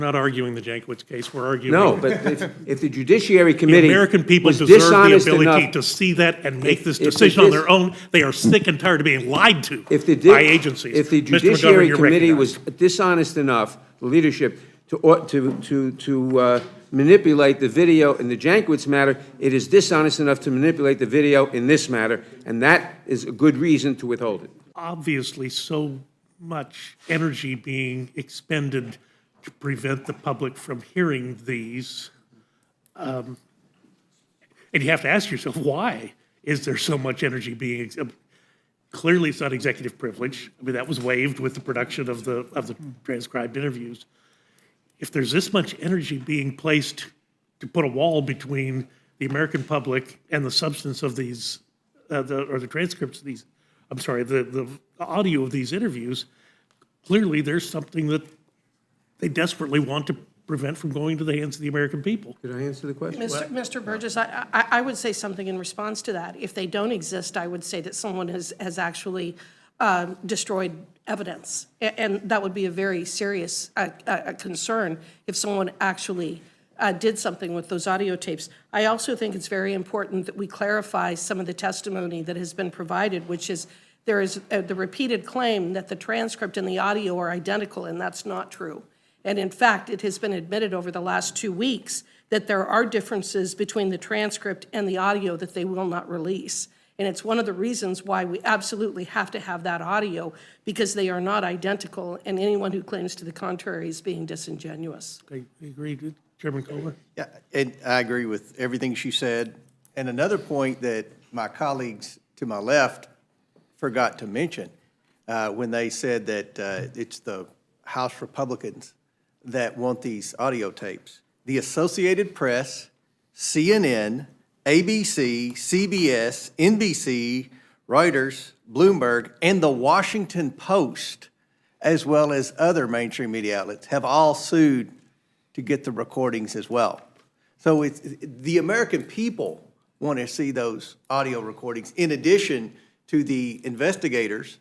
Not arguing the Jankowicz case, we're arguing. No, but if the Judiciary The Committee American people was deserve the dishonest ability enough, to see that and make this if decision it on is- their own. They are sick and tired of being lied to if the, by agencies. if the Mr. McGovern, Judiciary you're Committee was recognized. dishonest enough, the leadership, to manipulate the video in the Jankowicz matter, it is dishonest enough to manipulate the video in this matter, and that is a good reason to withhold it. Obviously, so much energy being expended to prevent the public from hearing these. And you have to ask yourself, why is there so much energy being, clearly it's not executive privilege. I mean, that was waived with the production of the transcribed interviews. If there's this much energy being placed to put a wall between the American public and the substance of these, the transcripts of these, I'm sorry, the audio of these interviews, clearly there's something that they desperately want to prevent from going to the hands of the American people. Did I answer the question? Mr. Burgess, I would say something in response to that. If they don't exist, I would say that someone has actually destroyed evidence. And that would be a very serious concern if someone actually did something with those audio tapes. I also think it's very important that we clarify some of the testimony that has been provided, which is there is the repeated claim that the transcript and the audio are identical, and that's not true. And in fact, it has been admitted over the last 2 weeks that there are differences between the transcript and the audio that they will not release. And it's one of the reasons why we absolutely have to have that audio, because they are not identical, and anyone who claims to the contrary is being disingenuous. I agree, Chairman Comer? Yeah, and I agree with everything she said. And another point that my colleagues to my left forgot to mention when they said that it's the House Republicans that want these audio tapes. The Associated Press, CNN, ABC, CBS, NBC, Reuters, Bloomberg, and the Washington Post, as well as other mainstream media outlets, have all sued to get the recordings as well. So it's, the American people want to see those audio recordings in addition to the investigators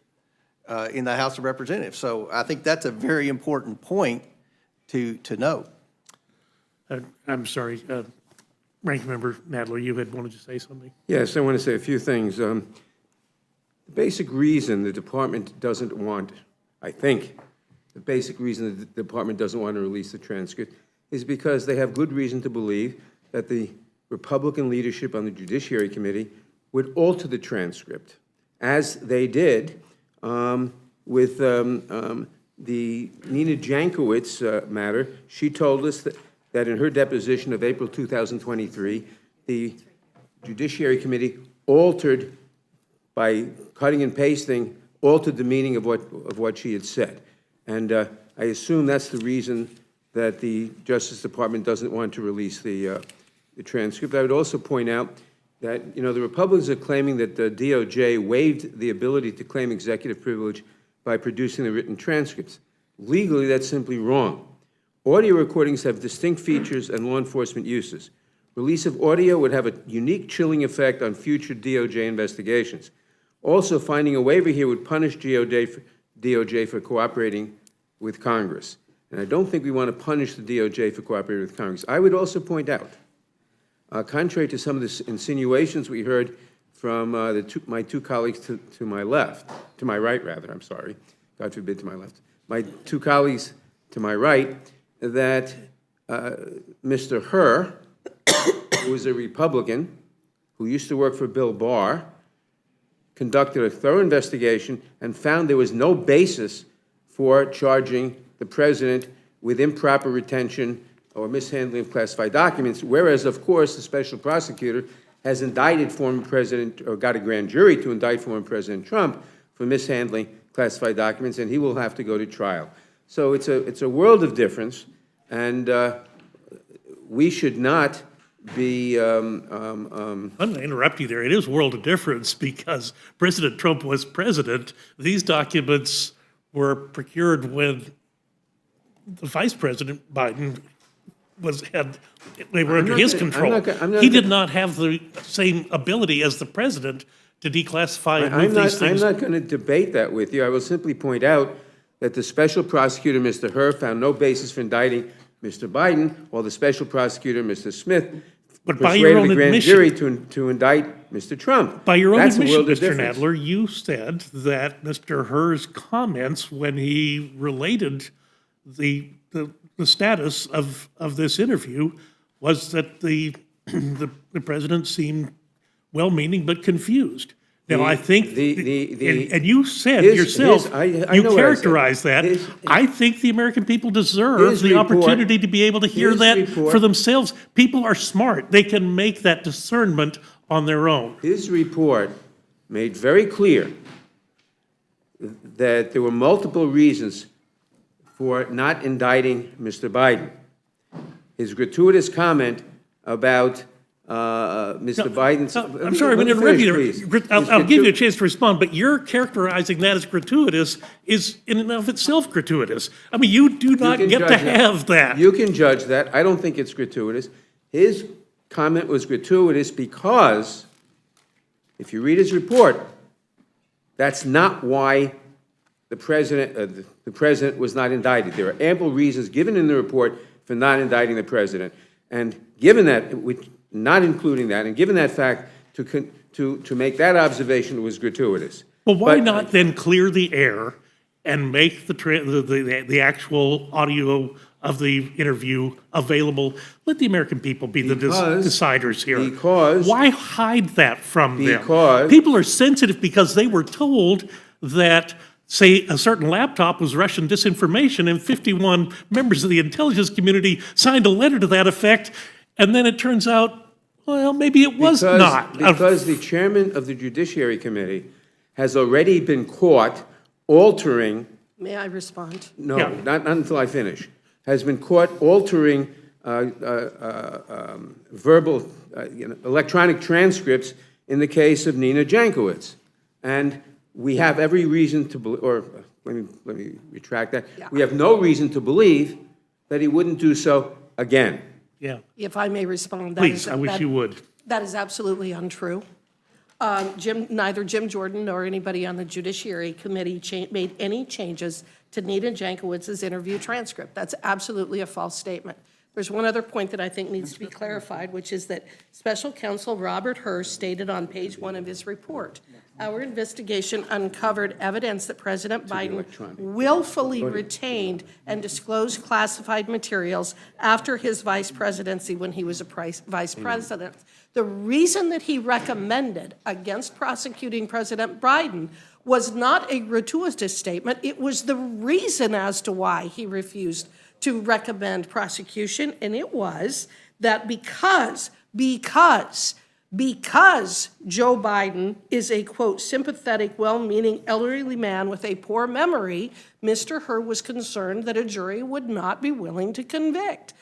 in the House of Representatives. So I think that's a very important point to note. I'm sorry, Ranking Member Nadler, you had wanted to say something? Yes, I want to say a few things. The basic reason the department doesn't want, I think, the basic reason the department doesn't want to release the transcript is because they have good reason to believe that the Republican leadership on the Judiciary Committee would alter the transcript, as they did with the Nina Jankowicz matter. She told us that in her deposition of April 2023, the Judiciary Committee altered, by cutting and pasting, altered the meaning of what she had said. And I assume that's the reason that the Justice Department doesn't want to release the transcript. I would also point out that, you know, the Republicans are claiming that the DOJ waived the ability to claim executive privilege by producing the written transcripts. Legally, that's simply wrong. Audio recordings have distinct features and law enforcement uses. Release of audio would have a unique chilling effect on future DOJ investigations. Also, finding a waiver here would punish DOJ for cooperating with Congress. And I don't think we want to punish the DOJ for cooperating with Congress. I would also point out, contrary to some of the insinuations we heard from my two colleagues to my left, to my right, rather, I'm sorry, God forbid to my left, my two colleagues to my right, that Mr. Herr, who is a Republican, who used to work for Bill Barr, conducted a thorough investigation and found there was no basis for charging the president with improper retention or mishandling of classified documents, whereas, of course, the special prosecutor has indicted former President, or got a grand jury to indict former President Trump for mishandling classified documents, and he will have to go to trial. So it's a world of difference, and we should not be... I'm going to interrupt you there. It is a world of difference because President Trump was president. These documents were procured when the Vice President Biden they were under his control. He did not have the same ability as the president to declassify and move these things. I'm not going to debate that with you. I will simply point out that the special prosecutor, Mr. Herr, found no basis for indicting Mr. Biden, while the special prosecutor, Mr. Smith, But by your persuaded own the grand admission- jury to indict Mr. Trump. By your own That's a admission, world of Mr. difference. Nadler, you said that Mr. Herr's comments when he related the status of this interview was that the president seemed well-meaning but confused. Now, I think, and you said yourself, I you know what I said. characterized that. I think the American people deserve His the report- opportunity to be able to hear his that report- for themselves. People are smart. They can make that discernment on their own. His report made very clear that there were multiple reasons for not indicting Mr. Biden. His gratuitous comment about Mr. Biden's... I'm sorry, I'm Let going me to interrupt you finish, there. please. I'll give you a chance to respond, but you're characterizing that as gratuitous is in and of itself gratuitous. I mean, you do not can get to judge that. have that. You can judge that. I don't think it's gratuitous. His comment was gratuitous because, if you read his report, that's not why the president was not indicted. There are ample reasons given in the report for not indicting the president. And given that, not including that, and given that fact, to make that observation was gratuitous. Well, why But- not then clear the air and make the actual audio of the interview available? Let the American people be the Because- deciders here. because- Why hide that from them? Because- People are sensitive because they were told that, say, a certain laptop was Russian disinformation, and 51 members of the intelligence community signed a letter to that effect, and then it turns out, well, maybe it was not. Because the chairman of the Judiciary Committee has already been caught altering, May I respond? no, Yeah. not until I finish, has been caught altering verbal, electronic transcripts in the case of Nina Jankowicz. And we have every reason to believe, or let me retract that. Yeah. We have no reason to believe that he wouldn't do so again. Yeah, If I may respond. that please, is- I wish that- you would. That is absolutely untrue. Neither Jim Jordan nor anybody on the Judiciary Committee made any changes to Nina Jankowicz's interview transcript. That's absolutely a false statement. There's one other point that I think needs to be clarified, which is that Special Counsel Robert Herr stated on page 1 of his report, "Our investigation uncovered evidence that President Biden willfully retained and disclosed classified materials after his vice presidency when he was a vice president. The reason that he recommended against prosecuting President Biden was not a gratuitous statement. It was the reason as to why he refused to recommend prosecution, and it was that because Joe Biden is a, quote, sympathetic, well-meaning elderly man with a poor memory, Mr. Herr was concerned that a jury would not be willing to convict."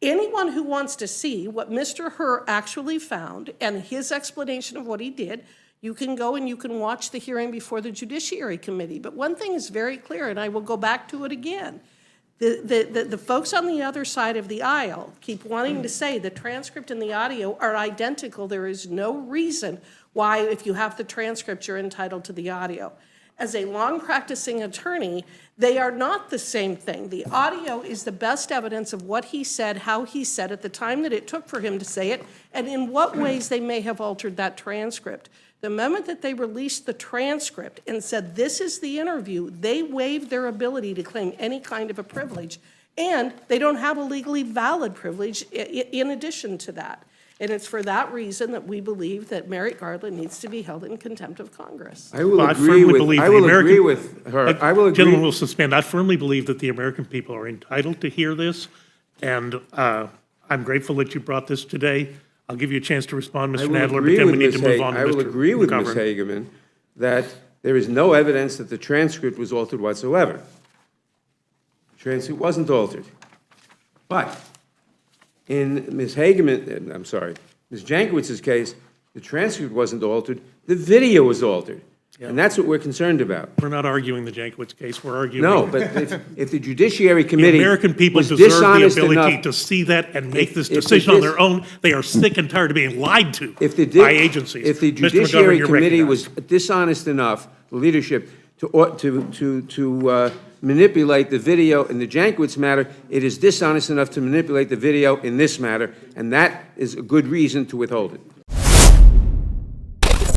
Anyone who wants to see what Mr. Herr actually found and his explanation of what he did, you can go and you can watch the hearing before the Judiciary Committee. But one thing is very clear, and I will go back to it again. The folks on the other side of the aisle keep wanting to say the transcript and the audio are identical. There is no reason why, if you have the transcript, you're entitled to the audio. As a long-practicing attorney, they are not the same thing. The audio is the best evidence of what he said, how he said it, the time that it took for him to say it, and in what ways they may have altered that transcript. The moment that they released the transcript and said, this is the interview, they waived their ability to claim any kind of a privilege, and they don't have a legally valid privilege in addition to that. And it's for that reason that we believe that Merrick Garland needs to be held in contempt of Congress. I will Well, I agree firmly with, believe I the will American- agree with her. I will agree. Gentlemen will suspend. I firmly believe that the American people are entitled to hear this, and I'm grateful that you brought this today. I'll give you a chance to respond, I Mr. will Nadler, agree but then we with need to Ms. move on to I will Mr. agree with Ms. McGovern. Hageman that there is no evidence that the transcript was altered whatsoever. The transcript wasn't altered. But in Ms. Hageman, I'm sorry, Ms. Jankowicz's case, the transcript wasn't altered, the video was altered. And that's what we're concerned about. We're not arguing the Jankowicz case, we're arguing. No, but if the Judiciary The Committee American people was deserve the dishonest ability enough, to see that and make this if the decision on dis- their own. They are sick and tired of being lied to if the, by agencies. if the Mr. McGovern, Judiciary you're Committee was recognized. dishonest enough, the leadership, to manipulate the video in the Jankowitz matter. It is dishonest enough to manipulate the video in this matter, and that is a good reason to withhold it.